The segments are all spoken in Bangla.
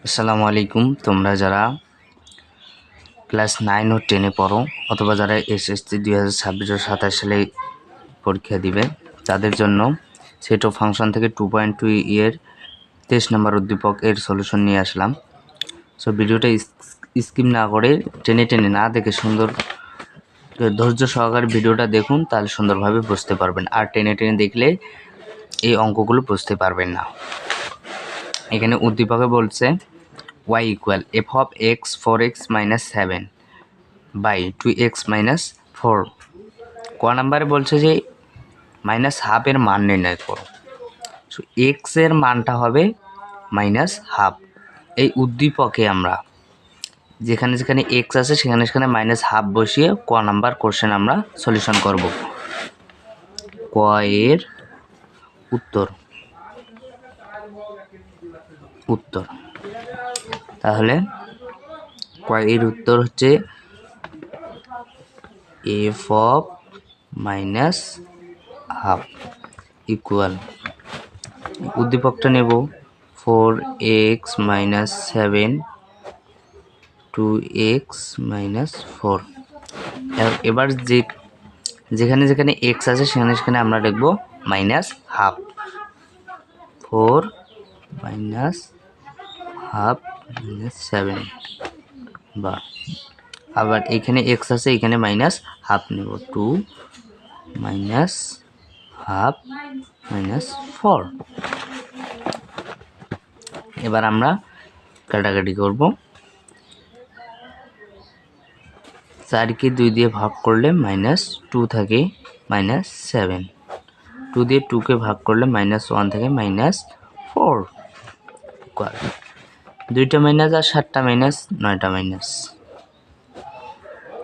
আসসালামু আলাইকুম। তোমরা যারা ক্লাস 9 ও 10 পড়ো অথবা যারা এসএসসি 2026 ও 27 সালে পরীক্ষা দিবে তাদের জন্য সেট অফ ফাংশন থেকে 2.2 এর 23 নম্বর উদ্দীপক এর সলিউশন নিয়ে আসলাম। সো ভিডিওটা স্কিপ না করে টেনে না দেখে সুন্দর ধৈর্য সহকারে ভিডিওটা দেখুন, তাহলে সুন্দরভাবে বুঝতে পারবেন। আর টেনে দেখলে এই অঙ্কগুলো বুঝতে পারবেন না। এখানে উদ্দীপকে বলছে y equal f of x 4x minus 7 by 2x minus 4। ক নাম্বারে বলছে যে মাইনাস হাফ এর মান নির্ণয় করো। সো এক্স এর মানটা হবে মাইনাস হাফ। এই উদ্দীপকে আমরা যেখানে যেখানে এক্স আছে সেখানে সেখানে মাইনাস হাফ বসিয়ে ক নাম্বার কোশ্চেন আমরা সলিউশন করব। ক এর উত্তর তাহলে ক এর উত্তর হচ্ছে F of minus half equal উদ্দীপকটা নেব 4x minus 7 2x minus 4। এবার যেখানে যেখানে x আছে সেখানে সেখানে আমরা লিখব minus half. 4 minus half minus 7 বা আবার এখানে x আছে এখানে মাইনাস হাফ নেব 2 minus হাফ minus 4। এবার আমরা কাটাকাটি করব। 4কে 2 দিয়ে ভাগ করলে মাইনাস 2 থাকে মাইনাস 7। 2 দিয়ে 2কে ভাগ করলে মাইনাস 1 থেকে মাইনাস 4। দুইটা মাইনাস আর 7টা মাইনাস 9টা মাইনাস,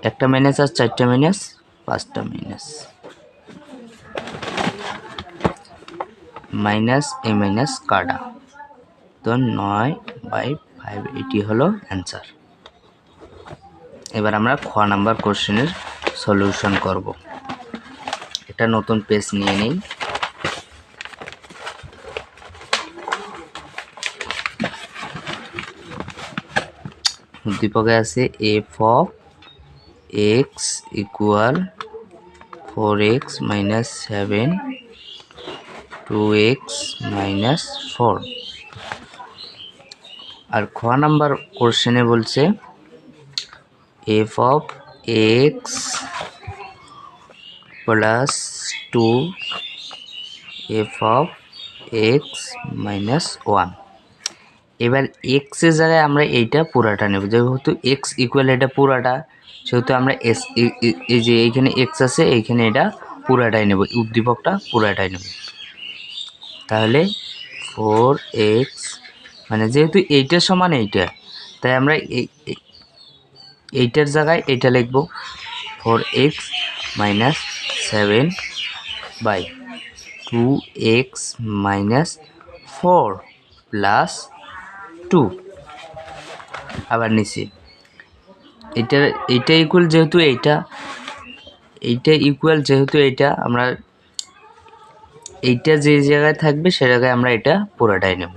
একটা মাইনাস আর 4টা মাইনাস 5টা মাইনাস, মাইনাস এই মাইনাস কাটা, তো 9/5 এটি হলো অ্যান্সার। এবার আমরা খ নাম্বার কোশ্চেনের সলিউশন করব। একটা নতুন পেজ নিয়ে নিই। উদ্দীপকে আছে F of x equal 4x minus 7 2x minus 4। আর খ নাম্বার কোশ্চেনে বলছে F of x plus 2 F of x minus 1। এবার এক্স এর জায়গায় আমরা এইটা পুরাটা নেব, যেহেতু এক্স ইকুয়াল এটা পুরাটা, সেহেতু আমরা এই যে এইখানে এক্স আছে এইখানে এটা পুরাটাই নেব, উদ্দীপকটা পুরাটাই নেব। তাহলে 4x মানে যেহেতু এইটার সমান এইটা, তাই আমরা এইটার জায়গায় এইটা লিখব 4x minus 7 by 2x minus 4 plus 2। আবার নিচে এইটা ইকুয়াল যেহেতু এইটা ইকুয়াল যেহেতু এইটা, আমরা এইটা যে জায়গায় থাকবে সে জায়গায় আমরা এটা পুরোটাই নেব।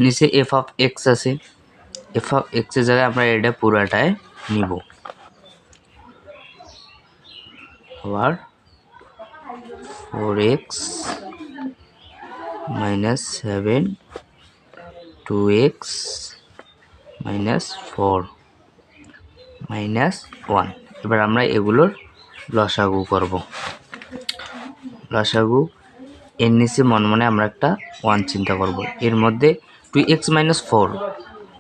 নিচে এফ অফ এক্স আছে, এফ অফ এক্স এর জায়গায় আমরা এটা পুরোটাই নিব। আবার 4x minus 7 2x minus 4 minus 1। এবার আমরা এগুলোর লসাগু করব। লসাগু এর নিচে মনে মনে আমরা একটা 1 চিন্তা করব। এর মধ্যে 2x minus 4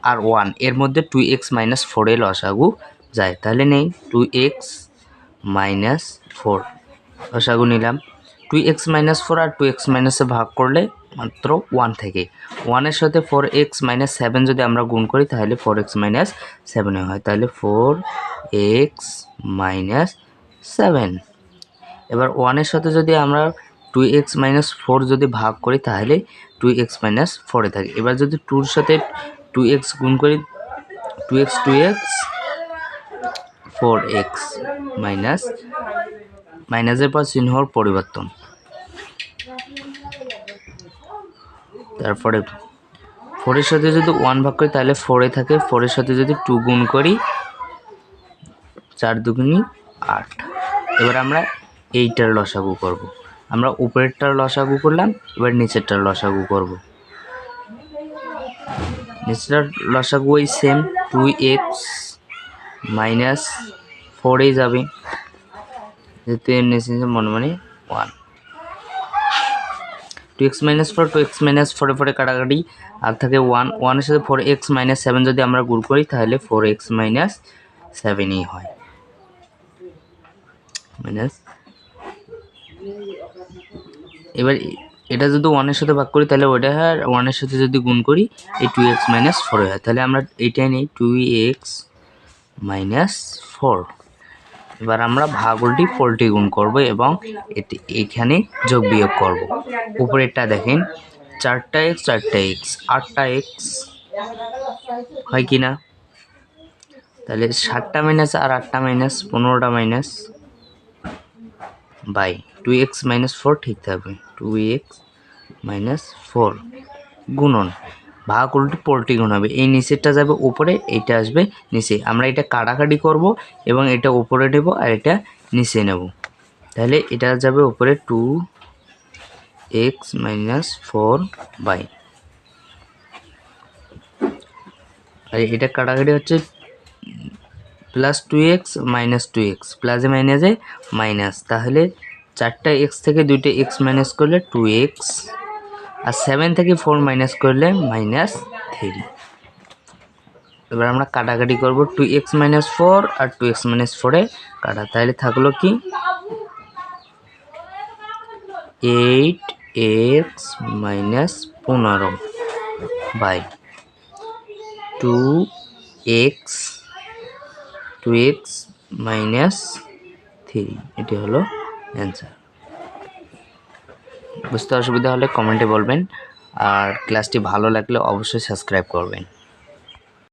আর 1 এর মধ্যে 2x minus 4 এর লসাগু যায়, তাহলে নেই 2x minus 4 লসাগু নিলাম। 2x minus 4 আর 2x minus এ ভাগ করলে মাত্র 1 থেকে 1 এর সাথে 4x minus 7 যদি আমরা গুণ করি তাহলে 4x minus 7 হয়, তাহলে 4x minus 7। এবার 1 এর সাথে যদি আমরা 2x minus 4 যদি ভাগ করি তাহলে 2x minus 4 এ থাকে। এবার যদি 2 এর সাথে 2x গুণ করি 2x 4x মাইনাস মাইনাসের পর চিহ্নর পরিবর্তন, তারপরে 4 এর সাথে যদি 1 ভাগ করি তাহলে 4 থাকে, 4 এর সাথে যদি 2 গুণ করি 4 দুগুণী 8। এবার আমরা এইটার লসাগু করব। আমরা উপরেরটার লসাগু করলাম, এবার নিচেরটার লসাগু করব। নিচেরটার লসাগু ওই সেম 2x মাইনাস 4 যাবে, যেহেতু এর নিচে মনে 1। 2x মাইনাস 4, 2x মাইনাস 4 পরে কাটাকাটি আর থাকে 1, 1 এর সাথে 4x মাইনাস 7 যদি আমরা গুণ করি তাহলে 4x মাইনাস 7ই হয়। মাইনাস এবার এটা যদি 1 এর সাথে ভাগ করি তাহলে ওটা হয়, আর 1 এর সাথে যদি গুণ করি এই 2x মাইনাস 4 হয়। তাহলে আমরা এইটাই নেই 2x মাইনাস 4। এবার আমরা ভাগ উল্টি পোল্টি গুণ করব এবং এখানে যোগ বিয়োগ করব। উপরেরটা দেখেন 4টা x 4টা x 8টা x হয় কি না? তাহলে 7টা মাইনাস আর 8টা মাইনাস 15টা মাইনাস বাই 2x মাইনাস 4 ঠিক থাকবে, 2x মাইনাস 4 গুণন ভাগ উল্টি পোল্টি গুণ হবে। এই নিচেরটা যাবে উপরে, এইটা আসবে নিচে। আমরা এটা কাটাকাটি করব এবং এটা উপরে নেব আর এটা নিচে নেব। তাহলে এটা যাবে উপরে 2x মাইনাস 4 বাই, আর এটা কাটাকাটি হচ্ছে প্লাস 2x মাইনাস 2x, প্লাসে মাইনাসে মাইনাস। তাহলে 4টা x থেকে 2টা x মাইনাস করলে 2x, আর 7 থেকে 4 মাইনাস করলে মাইনাস 3। এবার আমরা কাটাকাটি করব 2x মাইনাস 4 আর 2x মাইনাস 4 কাটা, তাহলে থাকলো কি 8x minus 15 by 2x minus 3। এটি হলো অ্যান্সার। বুঝতে অসুবিধা হলে কমেন্টে বলবেন, আর ক্লাসটি ভালো লাগলে অবশ্যই সাবস্ক্রাইব করবেন।